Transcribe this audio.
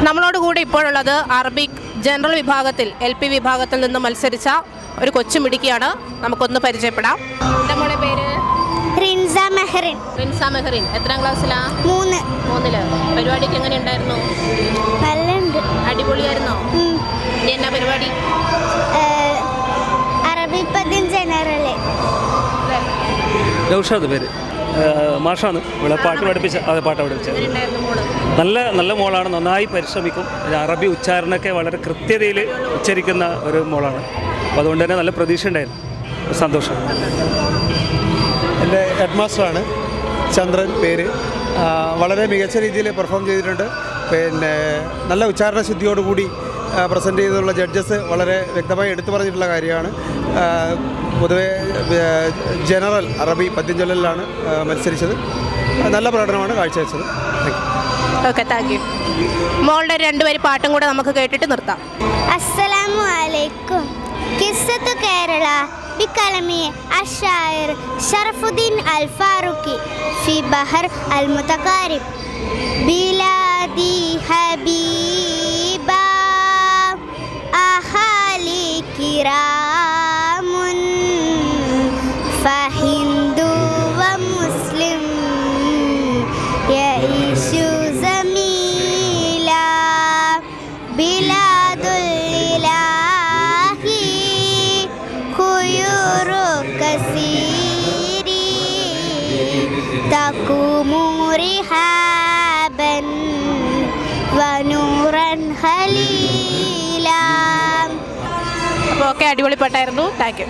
നമ്മളോട് കൂടെ ഇപ്പോഴുള്ളത് അറബിക് ജനറൽ വിഭാഗത്തിൽ LP വിഭാഗത്തിൽ നിന്ന് മത്സരിച്ച ഒരു കൊച്ചുമിടുക്കിയാണ്. നമുക്കൊന്ന് പരിചയപ്പെടാം. എൻ്റെ മോളെ പേര് റിൻസ മെഹറിൻ. റിൻസ മെഹറിൻ എത്രാം ക്ലാസ്സിലാ? 3. പരിപാടിക്ക് എങ്ങനെ ഉണ്ടായിരുന്നു? നല്ലുണ്ട്. അടിപൊളിയായിരുന്നോ? ഇനി എന്നാ പരിപാടി? അറബി പദ്യം ജനറല്. നൗഷാദ് പേര്, മാഷാണ് ഇവിടെ പാട്ട് പഠിപ്പിച്ച. അതെ, പാട്ട് പഠിപ്പിച്ചത്. നല്ല മോളാണ്, നന്നായി പരിശ്രമിക്കും. അറബി ഉച്ചാരണമൊക്കെ വളരെ കൃത്യതയിൽ ഉച്ചരിക്കുന്ന ഒരു മോളാണ്. അപ്പോൾ അതുകൊണ്ട് തന്നെ നല്ല പ്രതീക്ഷ ഉണ്ടായിരുന്നു. സന്തോഷം. എൻ്റെ ഹെഡ് മാസ്റ്ററാണ് ചന്ദ്രൻ പേര്. വളരെ മികച്ച രീതിയിൽ പെർഫോം ചെയ്തിട്ടുണ്ട്. പിന്നെ നല്ല ഉച്ചാരണ ശുദ്ധിയോടുകൂടി പ്രസൻറ്റ് ചെയ്തിട്ടുള്ള ജഡ്ജസ് വളരെ വ്യക്തമായി എടുത്തു പറഞ്ഞിട്ടുള്ള കാര്യമാണ്. പൊതുവെ ജനറൽ അറബി പദ്യം ചൊല്ലലിലാണ് മത്സരിച്ചത്. നല്ല പ്രകടനമാണ് കാഴ്ചവെച്ചത്. Okay, thank you. മോളുടെ 2 വരി പാട്ടും കൂടെ നമുക്ക് കേട്ടിട്ട് നിർത്താം. അസ്സലാമു അലൈക്കും. ഖിസ്സത്തു കേരള ബികലമി അശ്ശായിർ ശറഫുദ്ദീൻ അൽ ഫാറൂഖി ഫി ബഹർ അൽ മുതഖാരിബ് ബിലാദി ഹബീബ അഹാലി കിറാമുൻ ഫഹിന്ദു വ മുസ്ലിം യഈശു സമീല ബിലാദുൽ ഇലാഹി ഖുയൂറു കസീരി തഖൂമു റിഹാബൻ വനൂറൻ ഖലീല. അപ്പോൾ ഓക്കെ, അടിപൊളി പാട്ടായിരുന്നു. Thank U.